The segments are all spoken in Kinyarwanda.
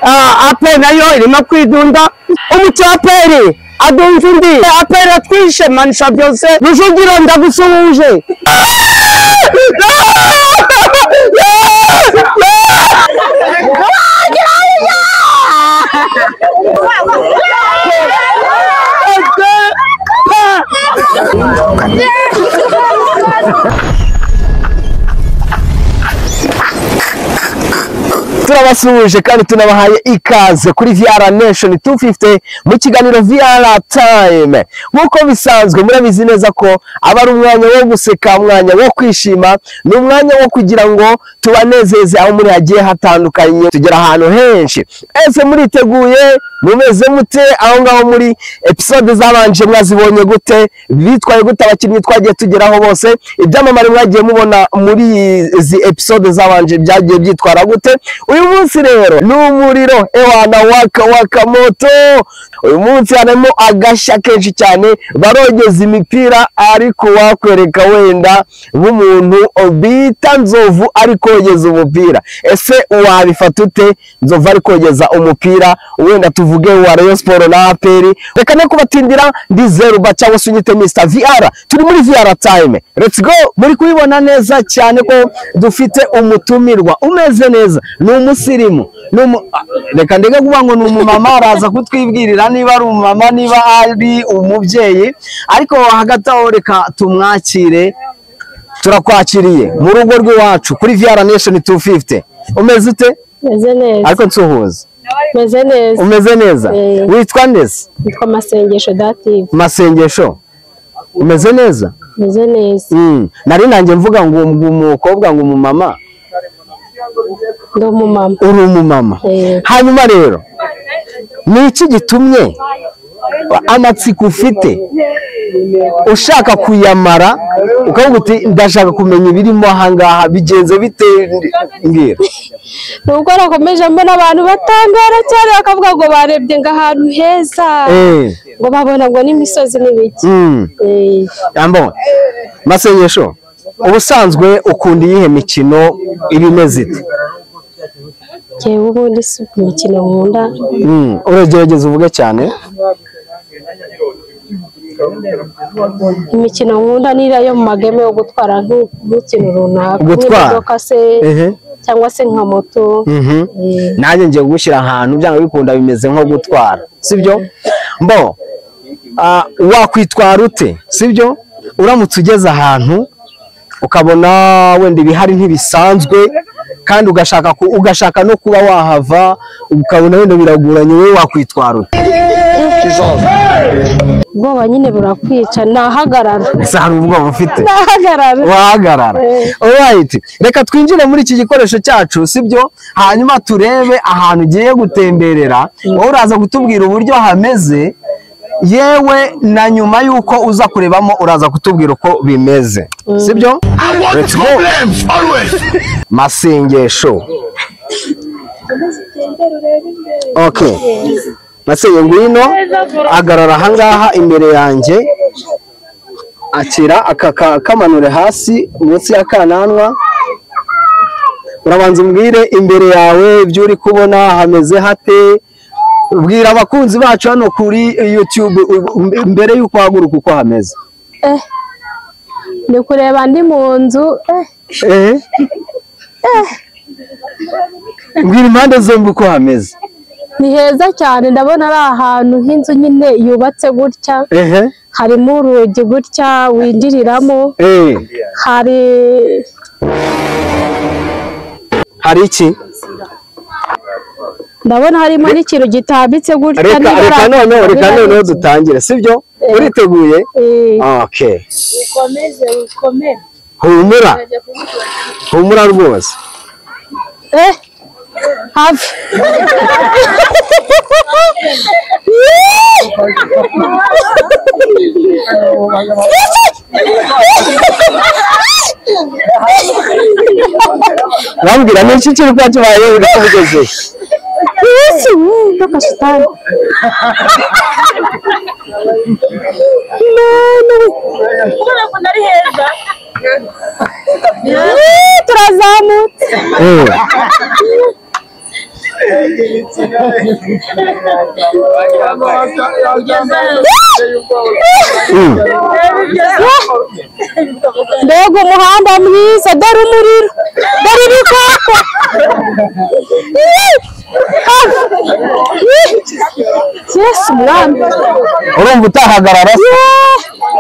aperi nayo irimo kwidunda umuco aperi adumva undi aperi atwishe manisha byose rujugiro ndagusuhuje turabasuhuje kandi tunabahaye ikaze kuri VR Nation 250 mu kiganiro VR Time. Nkuko bisanzwe murabizi neza ko aba ari umwanya wo guseka, umwanya wo kwishima, n'umwanya wo kugira ngo tubanezeze aho muri hagiye hatandukanye tugera ahantu henshi. Ese muriteguye? Mumeze mute aho ngaho muri episode zabanje mwazibonye gute? Bitwaye gute abakinnyi twagiye tugeraho bose? Ibyamamare mwagiye mubona muri izi episode zabanje byagiye byitwara gute? Uyu munsi rero n'umuriro ewana waka moto. Uyu munsi harimo agashya kenshi cyane, barogeza imipira ariko wakwereka wenda nk'umuntu bita Nzovu ari kogeza umupira. Ese wabifata ute Nzovu ari kogeza umupira? Wenda tuvuge wa Rayon Sport na APR. Reka ne kubatindira ndi Zeruba cyangwa se unyite Mr VR. Turi muri VR Time. Let's go. Muri kubibona neza cyane ko dufite umutumirwa umeze neza, ni umusirimu, reka ndege kuvuga ngo ni umumama, araza kutwibwirira niba ari umumama niba ari umubyeyi, ariko hagati aho reka tumwakire. Turakwakiriye mu rugo rw'iwacu kuri VR Nation 250. Umeze ute? Meze neza. Ariko nsuhuza. Meze neza. Umeze neza? Witwa ndese? Witwa Masengesho Dative. Masengesho. Umeze neza? Meze neza. Nari nanjye mvuga ngo umukobwa ngo umumama. Ndo umumama. Uri umumama. Hanyuma rero ni iki gitumye amatsiko ufite ushaka kuyamara ukavuga uti ndashaka kumenya ibirimo ahangaha bigenze bite ngira? Nuko nakomeje mbona abantu batangara cyane bakavuga ngo barebye ngahantu heza, ngo babona ngo n'imisozi n'ibiki. Ambo Masengesho, ubusanzwe ukunda iyihe mikino ibimeze ite? Jewe ubundi si imikino nkunda. Uragerageza uvuge cyane. Imikino nkunda ni yo mu magame yo gutwara nk'ikintu runaka, gutwara se cyangwa se nka moto. Nanjye ngiye gushyira ahantu byanga bikunda bimeze nko gutwara, sibyo? Mbo wakwitwara ute, sibyo? Uramutse ugeze ahantu ukabona wenda ibihari ntibisanzwe kandi ugashaka no kuba wahava, ukabona wenda biraguranye, wowe wakwitwara ute? Ubwoba nyine burakwica, nahagarara. Ese hari ubwoba ufite? Nahagarara. Wahagarara. Alright, reka twinjire muri iki gikoresho cyacu, sibyo? Hanyuma turebe ahantu ugiye gutemberera, wowe uraza kutubwira uburyo hameze, yewe na nyuma yuko uza kurebamo uraza kutubwira uko bimeze, sibyo? Let's go. Masengesho. Okay. Masenge ngwino agarara ahangaha imbere yanjye, akira kamanure hasi munsi ya kananwa. Urabanza umbwire imbere yawe ibyo uri kubona hameze hate. Ubwira abakunzi bacu hano kuri YouTube mbere yuko haguruka uko hameze. Ni kureba ndi mu nzu. Mbwira impande zombi uko hameze. Ni heza cyane, ndabona ari ahantu h'inzu nyine yubatse gutya. Harimo urugi gutya winjiriramo. Hari iki? Ndabona harimo n'ikintu gitambitse gutya. Reka noneho dutangire, sibyo? Uriteguye? Okay. Ukomere. Humura rwose. Hafi. Rambwira ni iki kiri kwa kibaye bigeze? Yesu, ndoka shitani. Kuna ari heza. Turazamutse. mbega umuhanda mwiza, dore umuriro, dore ibikoko. Yesu mwami, urumva utahagarara se?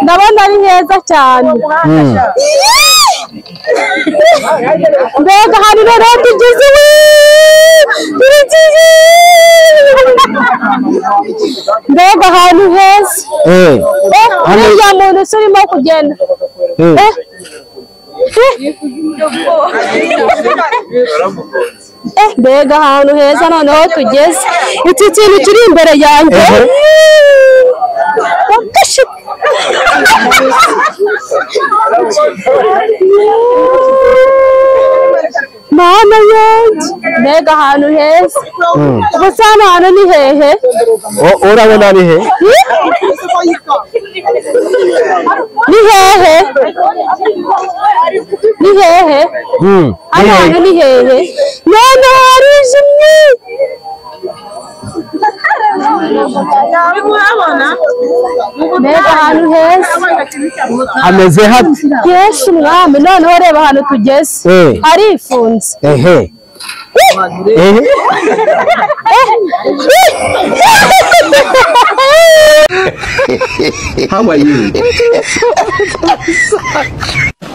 ndabona ari heza cyane. mbega hari rero tugeze mbega ahantu heza. hariya muntu se urimo kugenda. mbega ahantu heza noneho tugeze. iki kintu kiri imbere yanjye mana yanjye, mbega ahantu heza. gusa hano hantu ni hehe? urabona ari he? ni hehe? ni hehe? hano hantu ni hehe? none harijimye. mbega ahantu heza. hameze hati? yesu mwami, noneho reba ahantu tugeze. harifunze. How are you?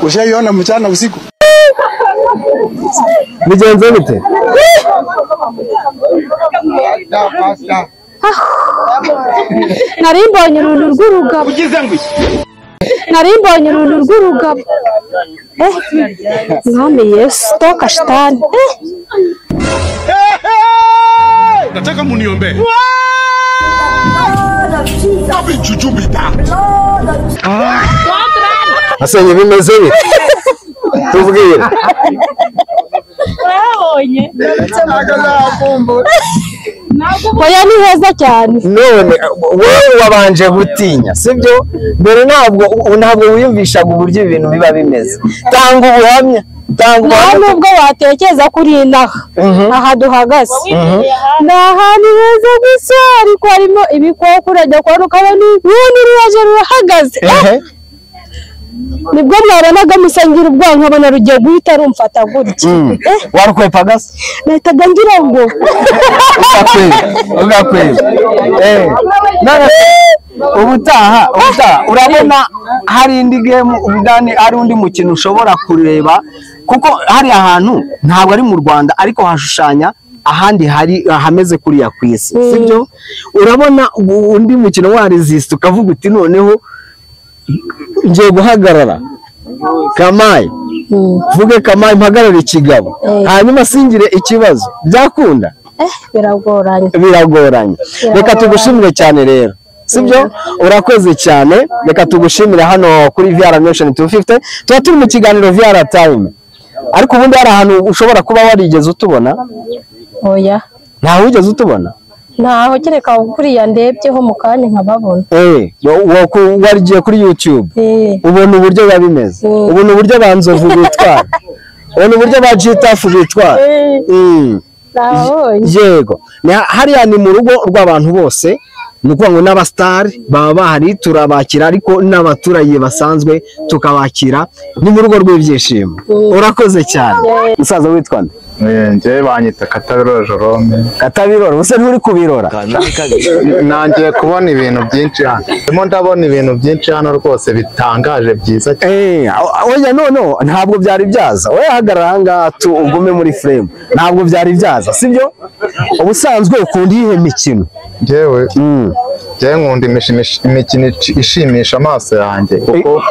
Ushaiona mchana usiku? Bigenze bite? nari mbonye uruntu rw'urugabo. nari mbonye uruntu rw'urugabo. mwami Yesu, toka shetani. Nataka muniombe. Asenye bimeze bite? Tubwire. oya ni heza cyane. none wowe wabanje gutinya sibyo? mbere ntabwo wiyumvishaga uburyo ibintu biba bimeze. tanga ubuhamya. nta nubwo watekereza kuri inaha. aha duhagaze ni ahantu heza gusa, ariko harimo ibikoko. urajya kubona ukabona ubundi ruraje rurahagaze. nibwo mwabonaga musangira ubwonko, nkabona rugiye guhita rumfata gutya. warukwepaga se? nahitaga ngira ngo ugakweza. ubutaha urabona hari indi game ubudani, ari undi mukino ushobora kureba, kuko hari ahantu ntabwo ari mu Rwanda ariko hashushanya ahandi hari hameze kuriya ku isi, sibyo? urabona undi mukino wa resist ukavuga uti noneho ngiye guhagarara Kamayi, vuge Kamayi mpagarare ikigabo, hanyuma singire ikibazo. byakunda? biragoranye. reka tugushimire cyane rero, sibyo? urakoze cyane. reka tugushimire hano kuri VR Nation 250. tuba turi mu kiganiro VR Time, ariko ubundi hari ahantu ushobora kuba warigeze utubona? oya, ntawe wigeze utubona? ntaho, kereka kuriya ndebyeho mu kanya nkababona. warigiye kuri YouTube ubona uburyo biba bimeze, ubona uburyo banzovu bitwara, ubona uburyo ba Gitafu bitwara. yego, hariya ni mu rugo rw'abantu bose, ni ukuvuga ngo n'abasitari baba bahari turabakira, ariko n'abaturage basanzwe tukabakira. ni mu rugo rw'ibyishimo. urakoze cyane. musaza witwa nde? njye banyita Katabirora Jerome. Katabirora, usa nturi kubirora? nangiye kubona ibintu byinshi hano, ndimo ndabona ibintu byinshi hano rwose bitangaje byiza cyane. oya noneho ntabwo byari byaza, wowe hagarara ahangaha ugume muri frame, ntabwo byari byaza sibyo? ubusanzwe ukunda iyihe mikino? njyewe nkunda imikino ishimisha amaso yanjye, kuko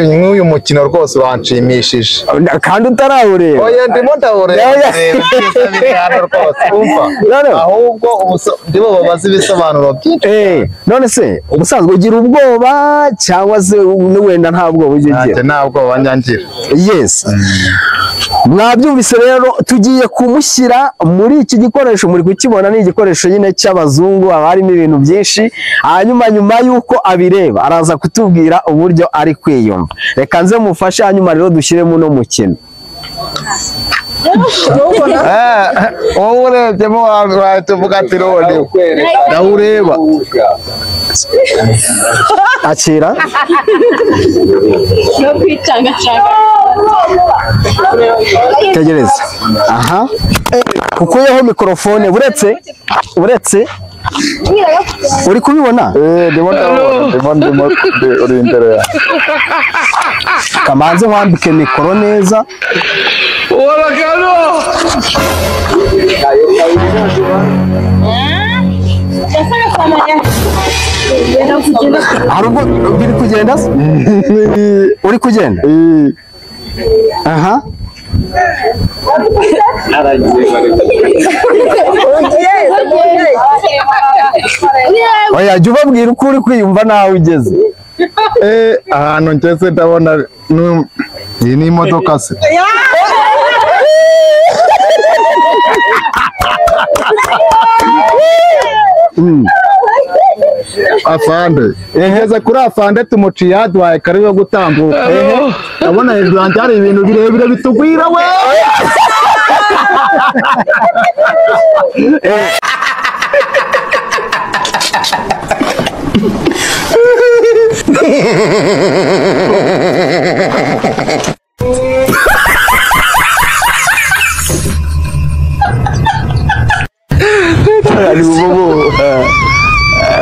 nk'uyu mukino rwose wanshimishije. kandi utarawureba? oya ndimo ndawureba rwose, ahubwo ndibo babaza ibisobanuro byinshi. none se ubusanzwe ugira ubwoba cyangwa se wenda nta bwoba ugira? nta bwoba nyangira. yes. mwabyumvise rero, tugiye kumushyira muri iki gikoresho, muri kukibona ni igikoresho nyine cy'abazungu, haba harimo ibintu byinshi. hanyuma nyuma y'uko abireba araza kutubwira uburyo ari kwiyumva. reka nze mufashe, hanyuma rero dushyiremo uno mukino. wowe urebyemo wahita uvuga ati rone ndawureba akira no kwicangacanga tegereza aha kukuyeho mikrofone uretse uri kubibona ndimo uri imbere ya kamanze wambike mikoro neza harubwo biri kugenda uri kugenda aha oya jya ubabwira uko uri kwiyumva nawe ugeze ahantu ngeze ndabona iyi ni imodoka se afande ngeze kuri afande tumuciye haduhaye karibu yo gutambuka ndabona hejuru yanjye hari ibintu birebire bitugwira we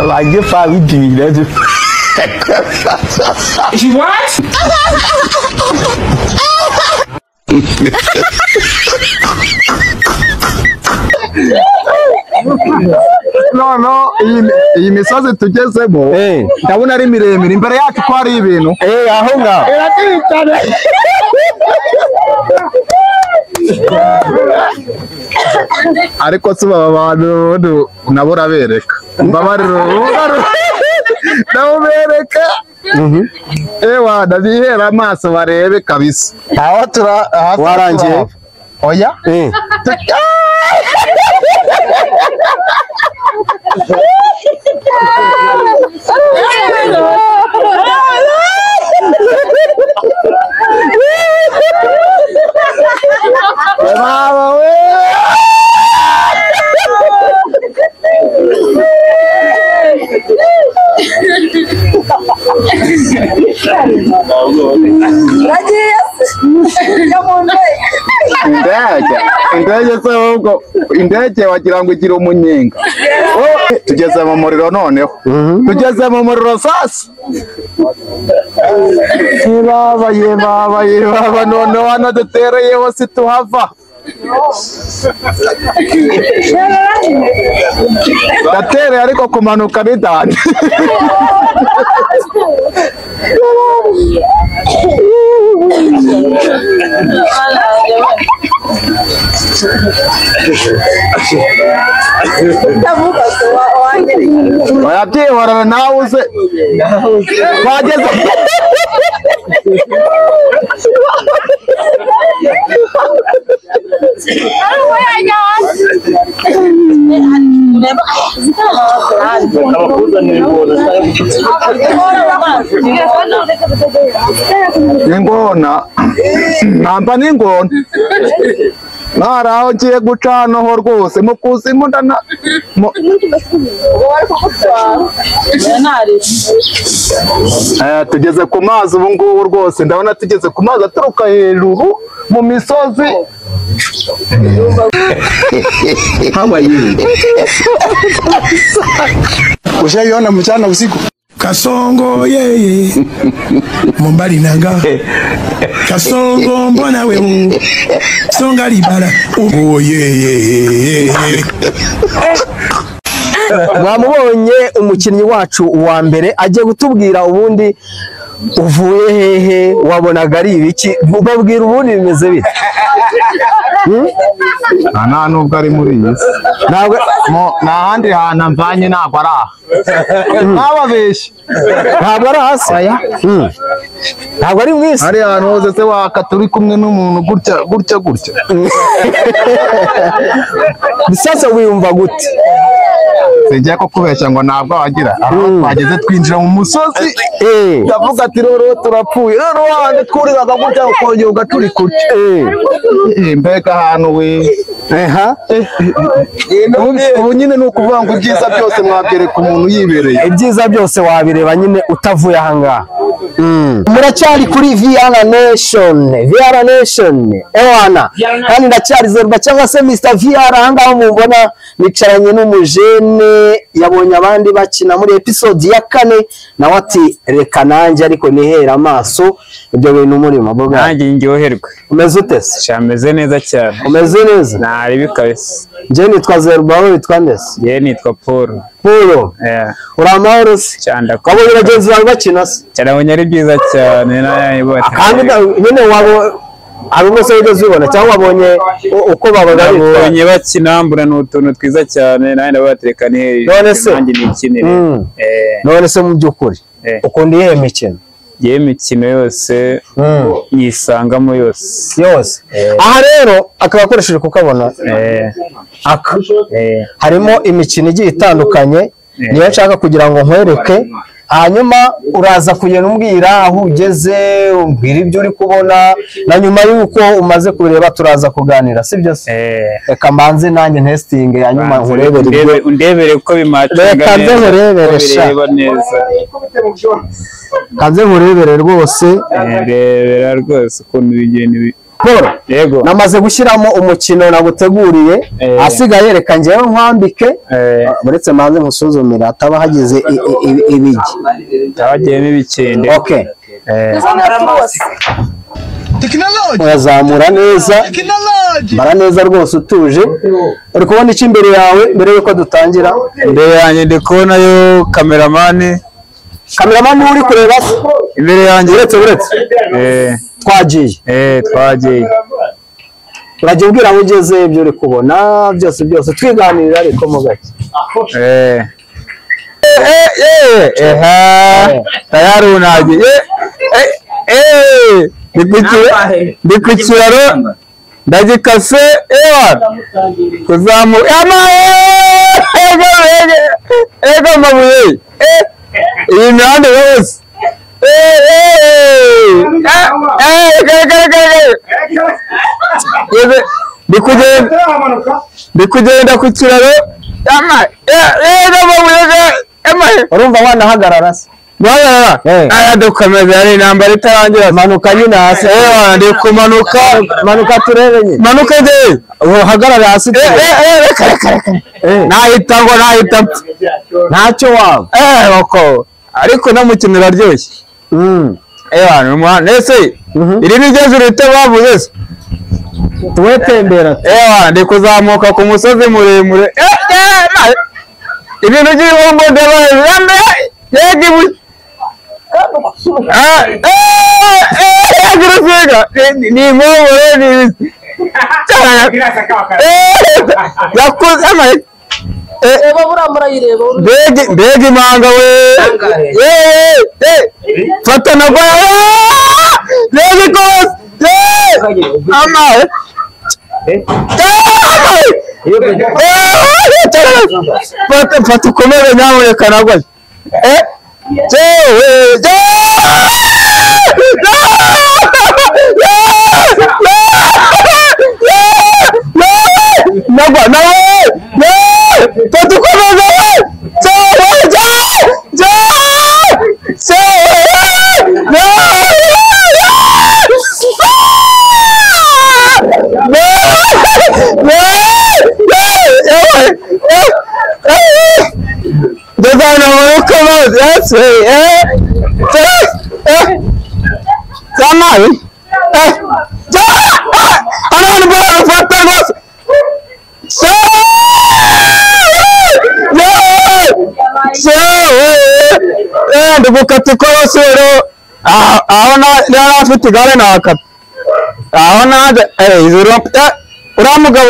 bajye fa bidira no iyi misozi tugezemo ndabona ari miremire imbere yacu ko hari ibintu aho ngaho ariko si baba bantu nabo urabereka mbabarira ndabereka ewa ndabihera amaso barebe kabisa aho warangiye oya baba we indege se ahubwo indege wagira ngo igira umunyenga tugeze mu muriro noneho tugeze mu muriro sasa baba noneho hano dutereyeho si tuhava gatereye ariko kumanuka ni dani wayabyihorera nawe uze twageze ingona namba n'ingona nari aho ngiye guca hano ho rwose mu kuzimu ndana tugeze ku mazi ubu ngubu rwose ndabona tugeze ku mazi aturuka hejuru mu misozi Ushaiona mchana usiku? Kasongo yeye Mombali nanga Kasongo mbona wewe Songa libala oh yeye mwamubonye umukinnyi wacu wa mbere agiye gutubwira ubundi uvuye hehe wabonaga ari ibiki ubabwira ubundi bimeze bite nta nubwo ari muri iyi si ntabwo nta handi hantu mvanye ntabwo ari aha ntababeshye ntabwo ari hasi ntabwo ari mwisi hari ahantu hose se wakata uri kumwe n'umuntu gutya sasa wiyumva gute sijya ko kubeshya ngo ntabwo wagira twageze twinjira mu musozi ndavuga ati rero turapfuye rero wande twuriraga gutya ukongera ugaturi kure mbega ahantu we ubu nyine ni ukuvuga ngo ibyiza byose mwabyereka umuntu yibereye ibyiza byose wabireba nyine utavuye ahangaha muracyari kuri VR Nation ewana kandi ndacyari Zerba cyangwa se Mr VR ahangaha mubona nicaranye n'umujene yabonye abandi bakina muri episode ya 4 nawe ati reka nanjye ariko nihera amaso ibyo bintu murimo boga nanjye ndyoherwe umeze ute se cyameze neza cyane umeze neza nari bikabise je nitwa Zerba wowe witwa ndese ye nitwa Paul uramahoro se cyanda ko biragenze bawe bakina se cyarabonye ari byiza cyane nayibota kandi nyine wabo arimo se wigeze ubona cyangwa wabonye uko babaga babonye bakina mbura n'utuntu twiza cyane naye ndabatereka ni none se nanjye nikinire none se mu byukuri ukundi ihe mikino ye mikino yose yisangamo yose aha rero akaba akoresheje kukabona harimo imikino igiye itandukanye niyo nshaka kugira ngo nkwereke hanyuma uraza kugenda umbwira aho ugeze umbwira ibyo uri kubona na nyuma y'uko umaze kureba turaza kuganira sibyo se reka mbanze nanjye testing hanyuma nkurebere undebere uko bimacinga reka nze nkurebere sha kanze nkurebere rwose rebera rwose ukuntu bigenda yego namaze gushyiramo umukino naguteguriye asigaye reka njyewe nkwambike buretse manze nkusuzumira ataba hagize ibigi tabagiyemo ibikende urazamura neza mara neza rwose utuje uri kubona iki imbere yawe mbere yuko dutangira imbere yanjye ndi kubonayo kameramani uri kureba imbere yanjye uretse twagiye twagiye uragiye ubwira aho ugeze ibyo uri kubona byose twiganirira ariko mu gake tayari unagiye ndi ku kiraro ndagikase kuzamuka ego amabuye iyi mihanda yose ndi kugenda ku kiraro urumva wanahagarara se dukomeza ari intambara itarangira manuka nyine hasi ndi kumanuka manuka turebe nyine manuka uhagarare hasi nahita ngo nahita ntacyo waba ariko no mukino uraryoshye nese iri ni ryo joro rito bavuze se tuwetembera ndi kuzamuka ku musozi muremure ibintu by'ibihombo ndabaye yega ibuye ni inkongoro yakuze mbega impanga we fata na gwa mbega ikose amaye fata ukomere nyamuneka nagwa nagwa fata ukomere ndugukata ikorosero aho nari afite igare nakata aho naje uriya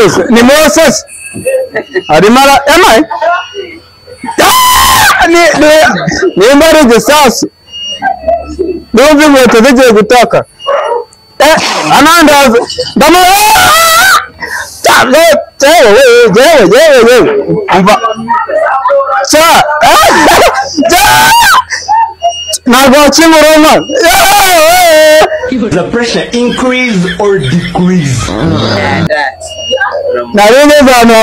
se ni Moses arimo yamaye nimba ari igisasu numva inkweto zigiye gutaka anandaza jewe umva ntabwo wakimuroma. The pressure increase or decrease? Nari neza ahantu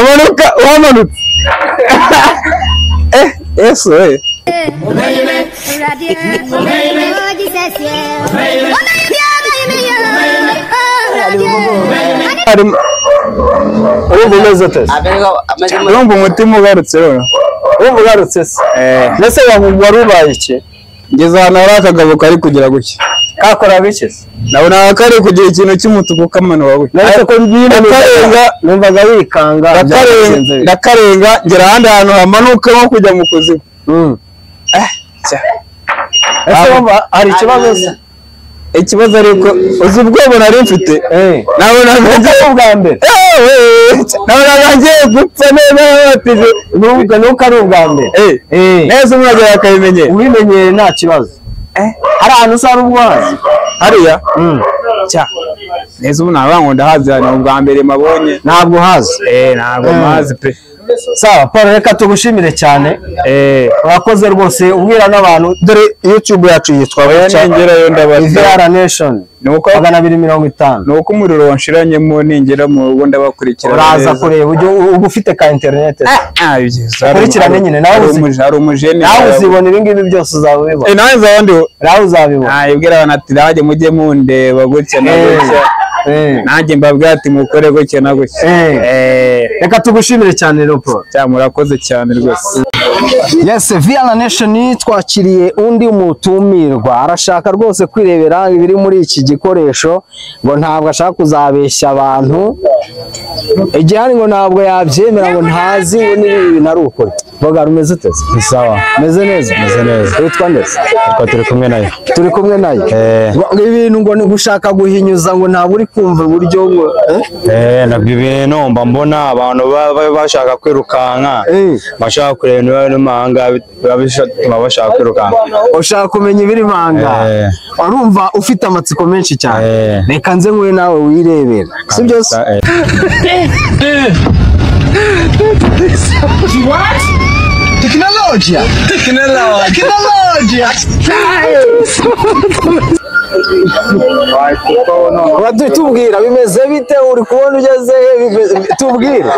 wamanutse. Yesu we. Urumva umeze ute? urumva umutima ugarutse rero. Urumva ugarutse se? Mbese wari ubaye iki? Ngeze ahantu hari akagabo kari kugira gutya. Kakora biki se? Ndabona kari kugira ikintu cy'umutuku kamanuka gutya. Nahise ko ndakarenga numvaga wikanga. Ndakarenga ngera ahandi hantu hamanuka nko kujya mu kuzimu. Ese wumva hari ikibazo se? Ikibazo ariko uzi ubwoba nari mfite. Nabonaga ngiye ubwa mbere. Nabonaga ngiye gupfa neza batije. Nuko ari ubwa mbere. Neza umwagera akabimenyera. Ubimenyere nta kibazo. Hari ahantu usara ubwazi. Hariya? Neza ubu nabango ndahazi hano ubwa mbere mabonye. Ntabwo hazi. Ntabwo mazi pe. Sawa, Paul, reka tugushimire cyane. Urakoze rwose ubwira n'abantu dore YouTube yacu yitwa Ningerayo ndabaza. VR Nation. Nuko 250. Nuko umuriro wanshiranyemo ningera mu rugo ndabakurikira. Uraza kureba ubu ufite ka internet. Kurikirane nyine nawe hari umujene. Nawe uzibona ibingibi byose uzabibona. Nawe zabandi. Nawe uzabibona. Ibwira abantu ati najye mujye mundeba gutya na gutya. Nanjye mbabwira ati mukore gutya na gutya. Reka tugushimire cyane rero Paul. Murakoze cyane rwose. Yes, VR Nation twakiriye undi mutumirwa arashaka rwose kwirebera ibiri muri iki gikoresho ngo ntabwo ashaka kuzabeshya abantu. Igihari ngo ntabwo yabyemera ngo ntazi ngo nibi nari ukuri. Boga rumeze uteze? Ni sawa. Meze neza? Meze neza. Witwa neza? Turi kumwe nayo. Turi kumwe nayo. Ngo ibintu ngo gushaka guhinyuza ngo ntabwo uri kumva uburyo ngo nabyo ibintu mba mbona abantu bashaka kwirukanka. Bashaka kureba niba n'amahanga bituma bashaka kwirukanka. Ushaka kumenya ibiri manga. Urumva ufite amatsiko menshi cyane. Reka nze nkwe nawe wirebera. Si byose? What? Tecnologia! Tubwira bimeze bite uri kubona ugeze tubwira.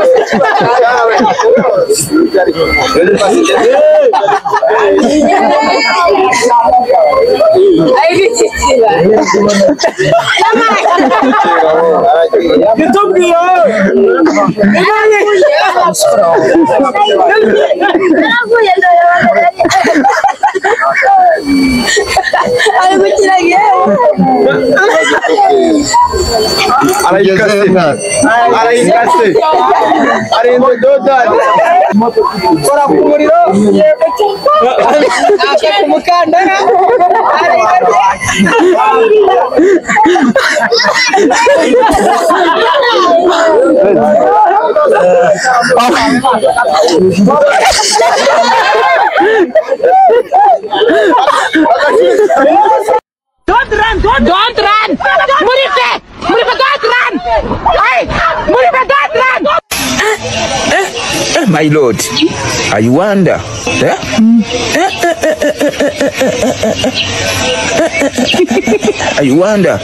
Don't run! Don't run! Murife! Murife, don't run! Hey! Murife, don't run! My lord, I wonder. I wonder.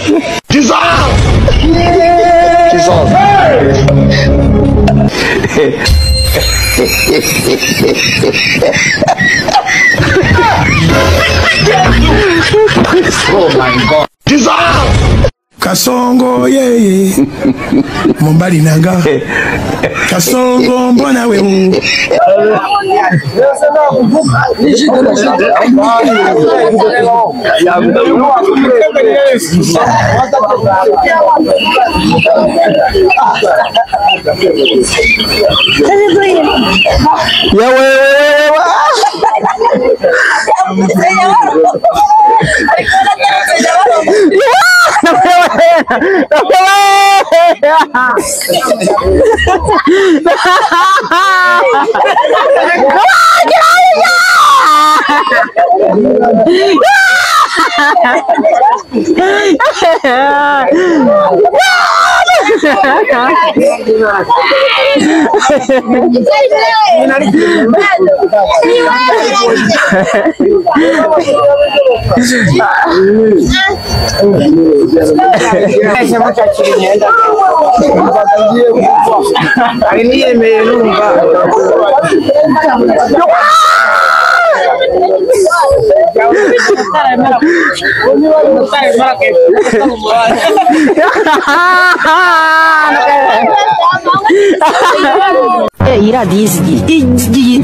Oh my God. Kasongo yeye Mombali nanga Kasongo mbona wewe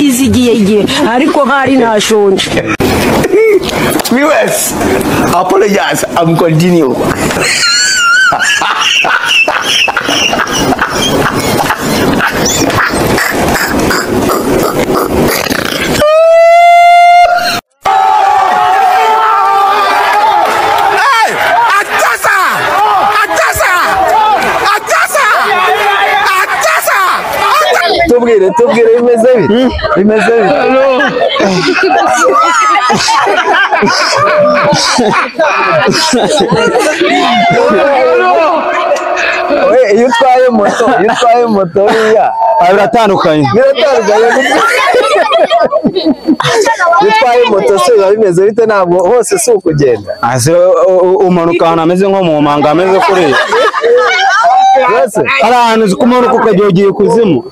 izigiye ariko nkari ntashonje. Viewers, apologize. I'm continue. Tubwire bimeze bite? Iyo utwaye moto buriya biratandukanye. Utwaye moto se biba bimeze bite? Ntabwo hose si ukugenda. Umanuka ahantu ameze nko mu manga ameze kuriya. Hari ahantu uzi kumanuka ukajya ugiye kuzimu.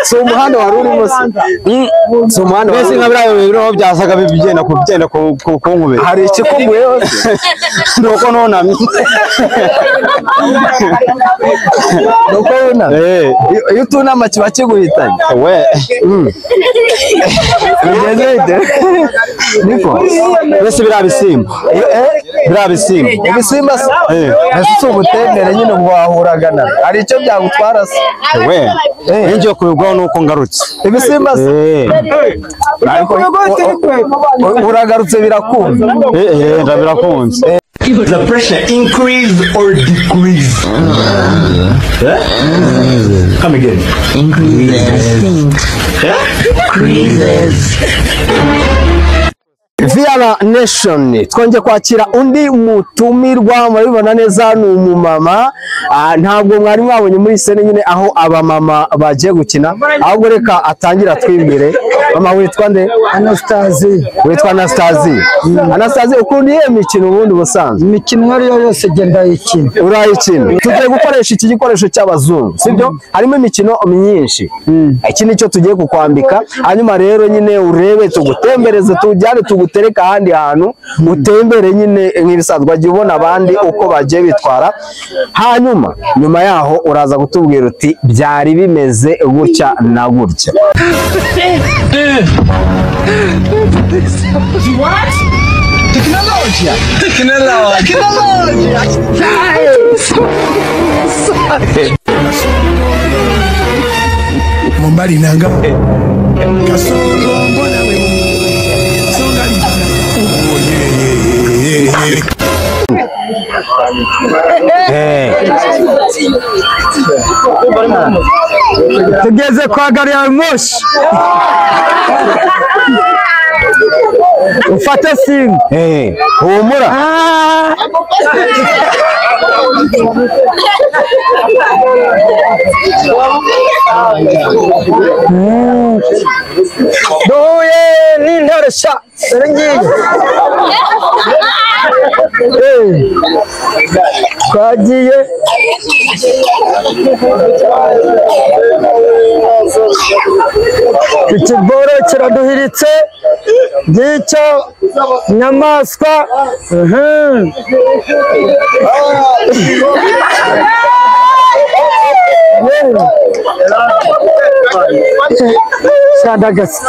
Si umuhanda wari urimo se? Si umuhanda wari urimo. Mbese nka biriya biriho byasaga bigenda ku nkubiri. Hari ikikumbuyeho se? Nuko nunamye. Nuko wunamye? Iyo utunama kiba kiguhitanye? We. Bigeze bite? Niko? Mbese biriya bisimba. Ibisimba se? Ese si ubutembere nyine ngo wahuraga na hari icyo byagutwara se? We. Ngiye kubigwaho nuko ngarutse. Ibisimba se? Uragarutse birakunze? Birakunze. The pressure increase or decrease? Come again. Increases. Viara Nation twongeye kwakira undi mutumirwa murabibona neza ni umumama ntabwo mwari mwabonye muri sene nyine aho abamama bagiye gukina ahubwo reka atangira twimbere. Mama witwa nde? Anastasie. Witwa Anastasie. Anastasie ukunda iyo mikino ubundi busanzwe? Imikino ariyo yose genda ikina. Urayikina. Tugiye gukoresha iki gikoresho cy'abazungu sibyo? Harimo imikino myinshi. Iki nicyo tugiye kukwambika hanyuma rero nyine urebe tugutembereze tujyane tugutereka ahandi hantu utembere nyine nk'ibisanzwe agiye ubona abandi uko bagiye bitwara hanyuma nyuma yaho uraza gutubwira uti byari bimeze gutya na gutya. Mombali nanga kasongo mbona we songa Tugeze kwa gari ya moshi. Ufate simu. Humura. Duye n'intaresha. Serengiye. Twagiye. Ikiboro kiraduhiritse ngicyo nyamaswa. Sadagasi.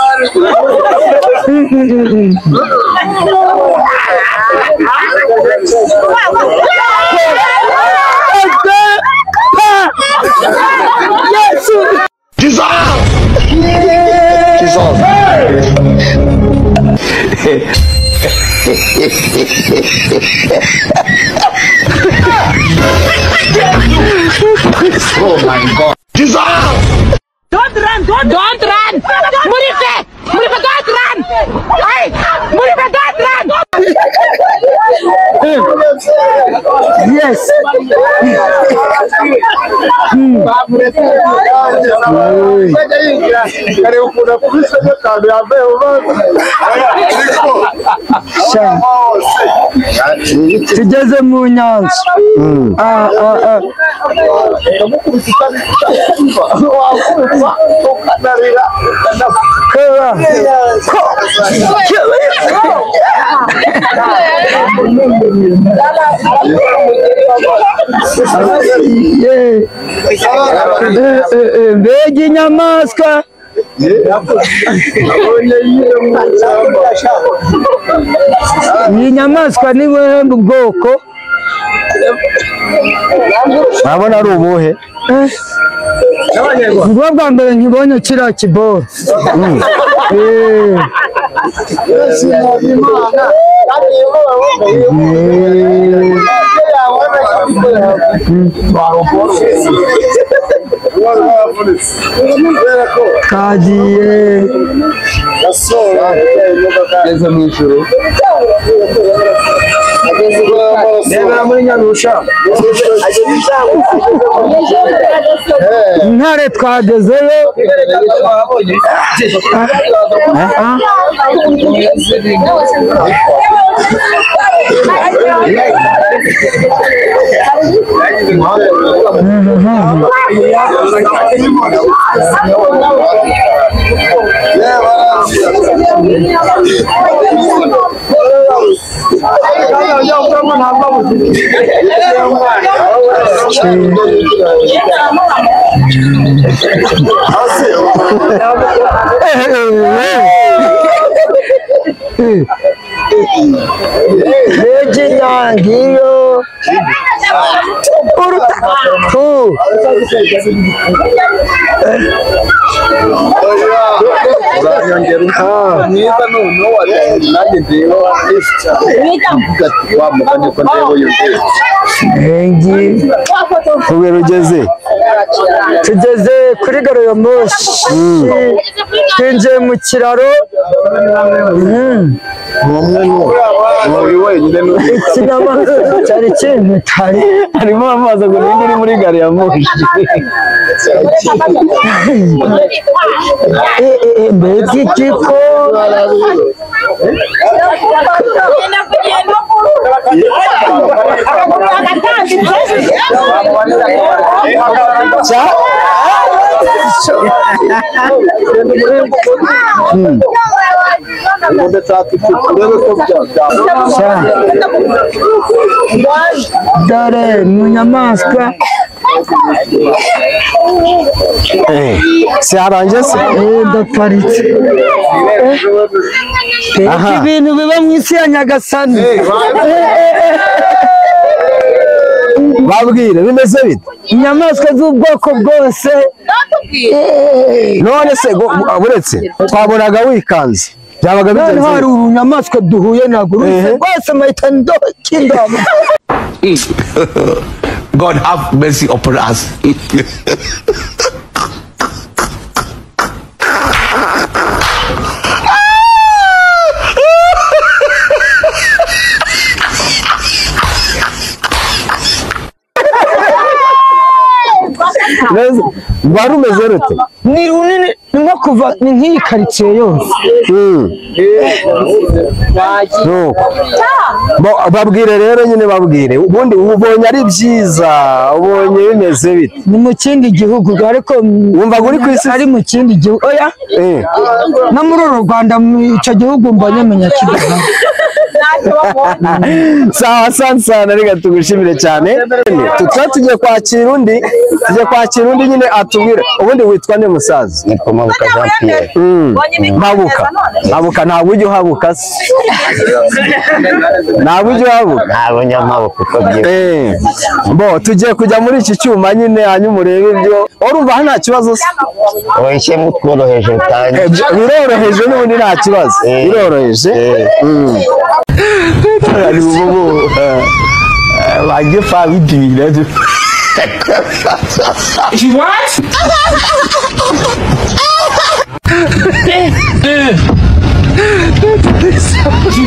Oh my God. Don't run! Don't run! Murife! Murife, don't run! Hey! Murife, don't run! Yes. tugeze mu nyanza mbega inyamaswa iyi nyamaswa ni buhe bwoko urabona ari ubuhe ubwo bwa mbere nkibonye kiriya kiboro kagiye ageze mu ijoro rebera muri Nyarusha intare twagezeyo ngiyo kubera ugeze tugeze kuri gare ya moshi twinjiye mu kiraro ikinyamaswa cyari kimpitari harimo amazi ngo ninde uri muri gare ya moshi mbega igiko dore mu nyamaswa si harangiye se ndaparitse ibintu biba mu isi ya Nyagasani babwire bimeze bite inyamaswa z'ubwoko bwose none se buretse twabonaga wikanze byabaga bigenze hari urunyamaswa duhuye ntabwo rwose rwose mpahita ndokindama God have mercy upon us. rwari umeze rute ni runini ni nko kuva ni nk'iyi karitsiye yose babwire rero nyine babwire ubundi ubonye ari byiza ubonye bimeze bite ni mu kindi gihugu ariko wumva uri ku isi ari mu kindi gihugu oya no muri uru Rwanda icyo gihugu mbonye menya kidaha sawa sana reka tugushimire cyane tugiye kwakira undi nyine atubwire ubundi witwa nde musaza nitwa Mabuka Jean Pierre Mabuka ntabwo ujya uhabuka se ntabwo ujya uhabuka ntabwo nyamabuka uko byiza bo tugiye kujya muri iki cyuma nyine hanyuma urebe ibyo urumva nta kibazo se wishyemo tworoheje utangiye biroroheje n'ubundi nta kibazo biroroheje Bajye fabidira What?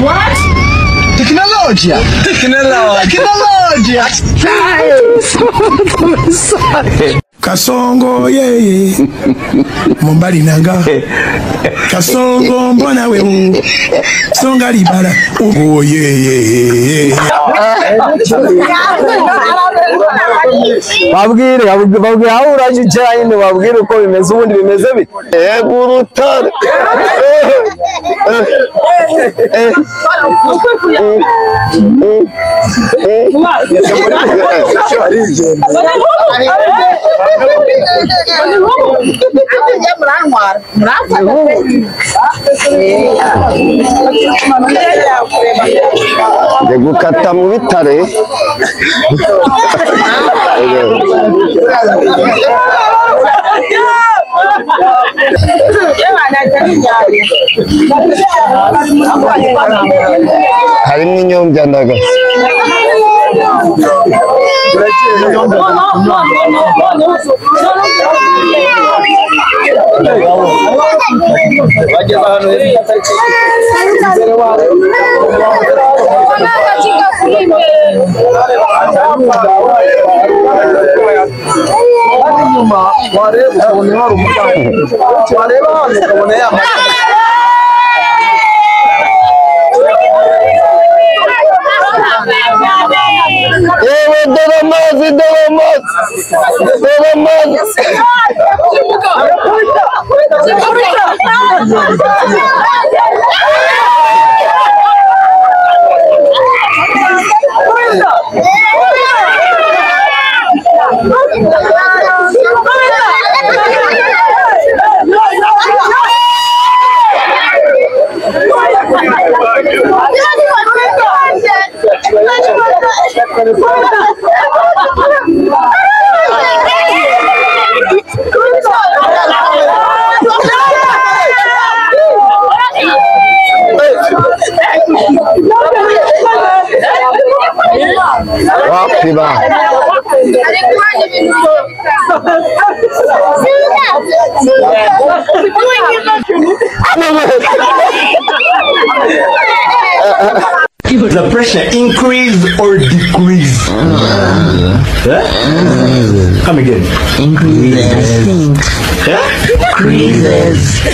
What? Tecnologia. Kasongo ye Mombali nanga Kasongo mbona we Songa libala oh ye babwire aho uraje cyane babwire uko bimeze ubundi bimeze bite yego urutare Ndi gukata mu bitare harimo inyombya ndagasa yewe dore amazi wapiba The pressure increase or decrease? Come again. Increases. Decreases.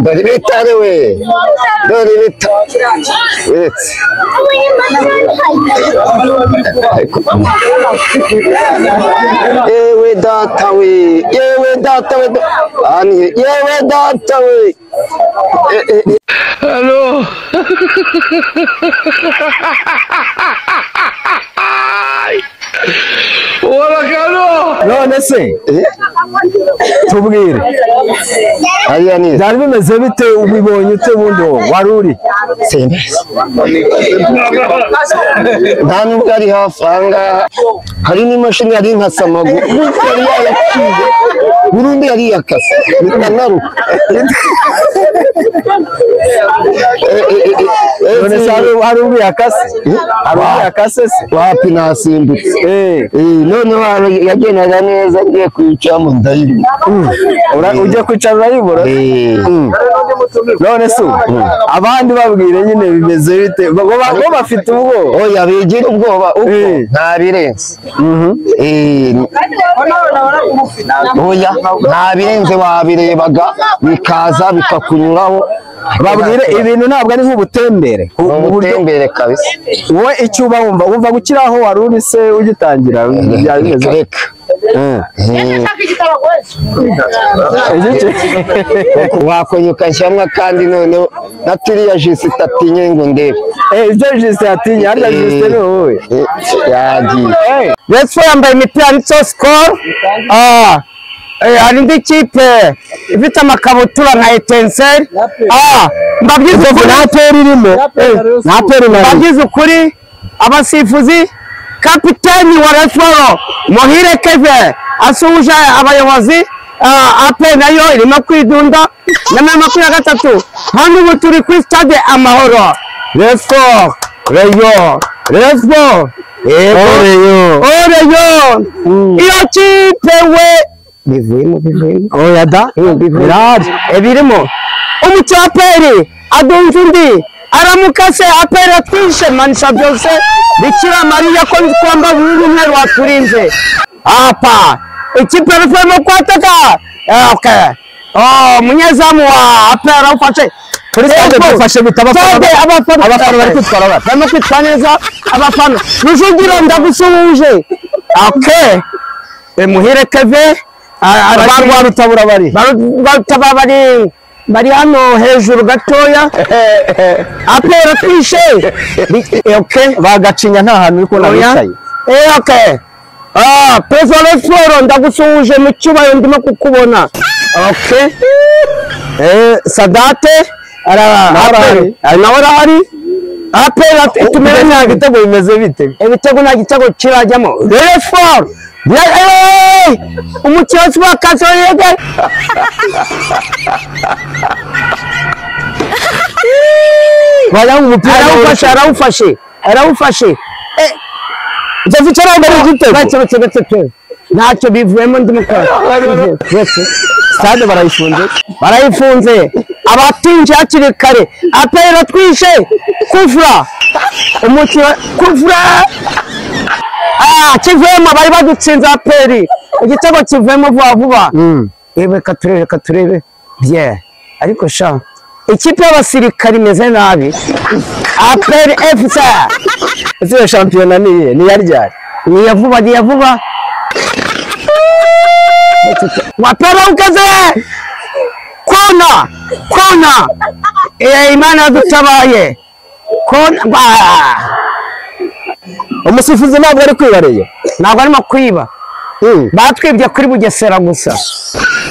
dore bitare we dore bitare yewe data we ani yewe data we Hello. none se tubwire hariya ni byari bimeze bite ubibonye ute bundi wari uri nta nubwo ari hafi ahangaha hari n'imashini yari nkasamagu yari yayaciye burundu yari yakase bitanaruka none se hari ubu yakase se wapi nasimbutse noneho yagendaga neza ngiye kwicamo ndayibura ujya kwicara urayibura none se abandi babwire nyine bimeze bite bo bafite ubwoba oya bigira ubwoba uko nta birenze oya nta birenze wabirebaga bikaza bikakunyuraho babwire ibintu ntabwo ari nk'ubutembere ubutembere kabisa wowe icyo uba wumva gukira aho wari uri se ugitangira byari bimeze reka wakonyuka nshyamwa kandi noneho na turiya jisi itatinye ngo ndebe ibyo jisi yatinye harya jisi ni wowe yagiye Let's yambaye imipira yanditseho Skol hari indi kipe ifite amakabutura nka Etincelle mbabyize ukuri nta peri irimo mbabyize ukuri abasifuzi kapiteni wa Resoro Muhire Keve asuhuje abayobozi ape nayo irimo kwidunda na 23 hano ubu turi kuri stade Amahoro Resoro Oreyo iyo kipe we bivuyemo oya da birahari birimo umucyaperi adunze undi aramukase aperi atwishe manisha byose bikira mariya ko bitwamba bururu umwe rwaturinze apa ikipe rufemo kwataka okay munyezamu wa aperi arafashe kuri stade bafashe abafana bari kwitwara barimo kwitwara neza abafana rujugiro ndagusuhuje okay muhire keve abarwa rutabura bari hano hejuru gatoya apera twishe okay bagacinya nta hantu uko nabicaye okay President Floro ndagusuhuje mu cyubahiro ndimo kukubona okay Sadate nawe arahari apera tumere nta gitego bimeze bite ibitego nta gitego kirajyamo Resford umucyotsi wa Kazoyege wala umupira arawufashe Javichara bari gitego ntacyo bivuyemo ndimo kwa stade barayifunze abatinje hakiri kare apera twishe kufra kivemo bari badutsinze aperi igitego kivemo vuba katurebe bye ariko sha ikipe y'abasirikari imeze nabi aperi FC ese shampiyona ni yaryari ni yavuba wapera ukeze kona Imana dutabaye kona umusifuzi ntabwo ari kwibareye ntabwo arimo kwiba batwibye kuri Bugesera gusa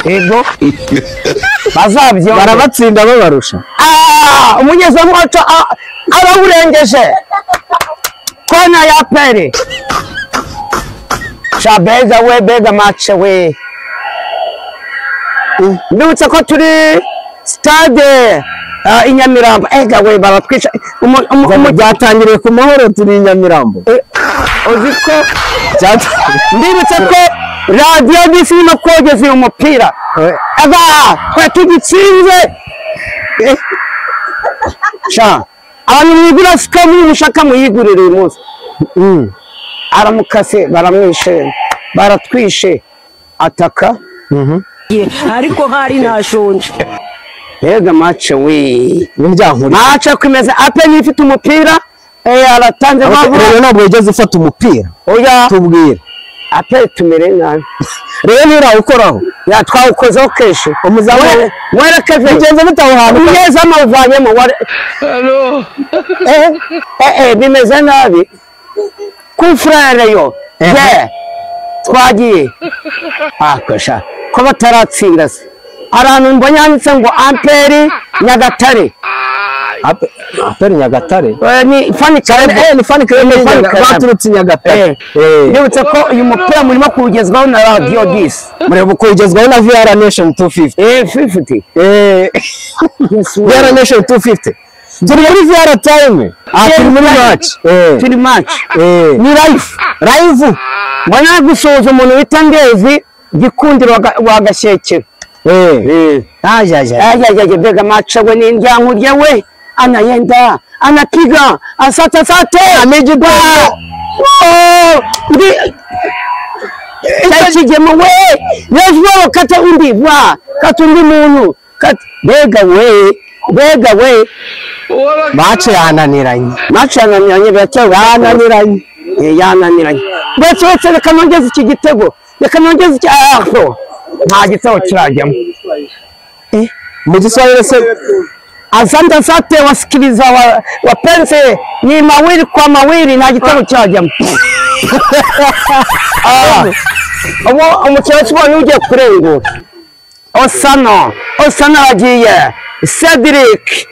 yego bazabyo barabatsinda babarusha umunyezamu wacu arawurengeje kona ya pere shabega we bega match we ndutse ko turi stade Inyamirambo ega we baratwisha byatangiriye ku mahoro turi Inyamirambo uziko ndibutse ko radio disimo kogeze umupira aba twa tugitsinze sha abantu mwigura sikamu mushaka muyigurira uyu munsi aramukase baramwishe baratwishe ataka ariko hari ntashonje ega match we match kwimeza ape nifite umupira aratanze rero ntabwo yigeze ufata umupira oya tubwire ape tumere nabi rero nira ukoraho twawukozeho keshe umuzamu mwereke bigenze bitawuhana neza amavanyemo bimeze nabi kufrere yo twagiye akosha ko bataratsinda se arantu mbonye handitse ngo Amperi Nyagatare Aperi Nyagatare ni fani baturutse Nyagatare ndibutse ko uyu mupira murimo kuwugezwaho na radio 10 murimo kuwugezwaho na VR Nation 250 VR Nation 250 turi muri VR time turi muri match ni live mbona gusoza umuntu wita Ngezi Gikundiro wa Gashyekero bega match we n'indyankurye we anayenda anapiga asata amejigwa cyakigemo we yejo kata undi muntu bega we match yananiranye yananiranye ndetse reka nongeze iki gitego nta gitego kirajyamo mu Giswahili se asante wasikiliza wapenzi ni mawili kwa mawili nta gitego kirajyamo umukino cy'ubonye ugiye kurengura Osana wagiye Cedric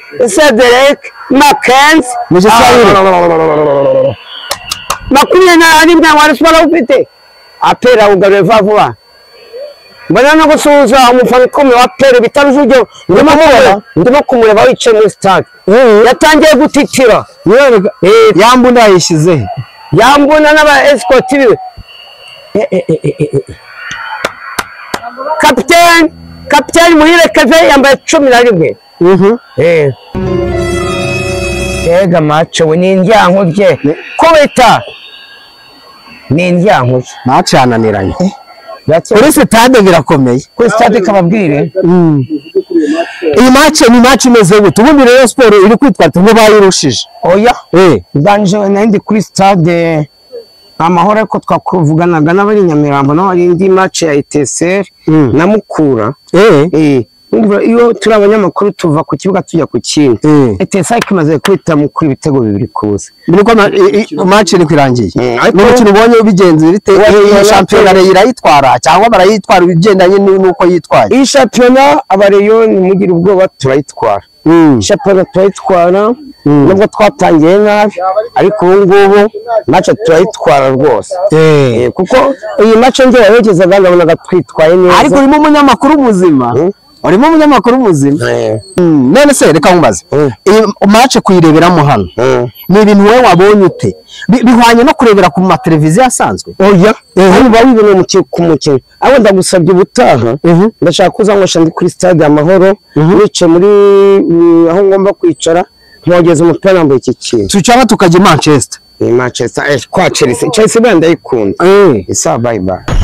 Mackenzie mu Giswahili makumyabiri wariswara ufite apera ugaruye vuba mbona no gusuhuza umufana ukomeye wa pere bitarujugyo ndimo kumureba wicaye muri stade yatangiye gutitira yambu ndayishize yambona n'aba escort biwe kapiteni Muhire Keve yambaye 11 ega macho we n'indyanko rye kubita n'indyanko macho yananiranye kuri stade birakomeye kuri stade kababwire iyi match imeze gute ubundi Rayon Sport iri kwitwa tumwe bayirushije oya banje nandi kuri stade amahoro ariko twakuvuganaga n'abari Nyamirambo n'abari indi match ya ETSR na Mukura iyo turi abanyamakuru tuva ku kibuga tujya ku kindi ETSR kimaze kwita mu kuri ibitego 2 kuza biriko match iri kwirangiye n'umukino ubonye bigenze bite shampiyona irayitwara cyangwa barayitwara ibigendanye nuko yitwaye iyi shampiyona abareyo mugira ubwoba turayitwara shampiyona turayitwara nubwo twatangiye nabi ariko ubu ngubu match turayitwara rwose kuko iyi match nge yageze bangabona twitwaye neza ariko urimo umunyamakuru muzima urimo umunyamakuru muzima none se reka nkubaze iyi match kuyireberamo hano ni ibintu wowe wabonye ute bihwanye no kurebera ku mateleviziyo asanzwe oya niba wibona ku mukino abo ndagusabye ubutaha ndashaka kuza ngo shandi kuri stade Amahoro nice muri aho ngomba kwicara ntogeze umupira nambaye iki kintu tucyaba tukajya Manchester kwa Chelsea banda yikunda isa bye bye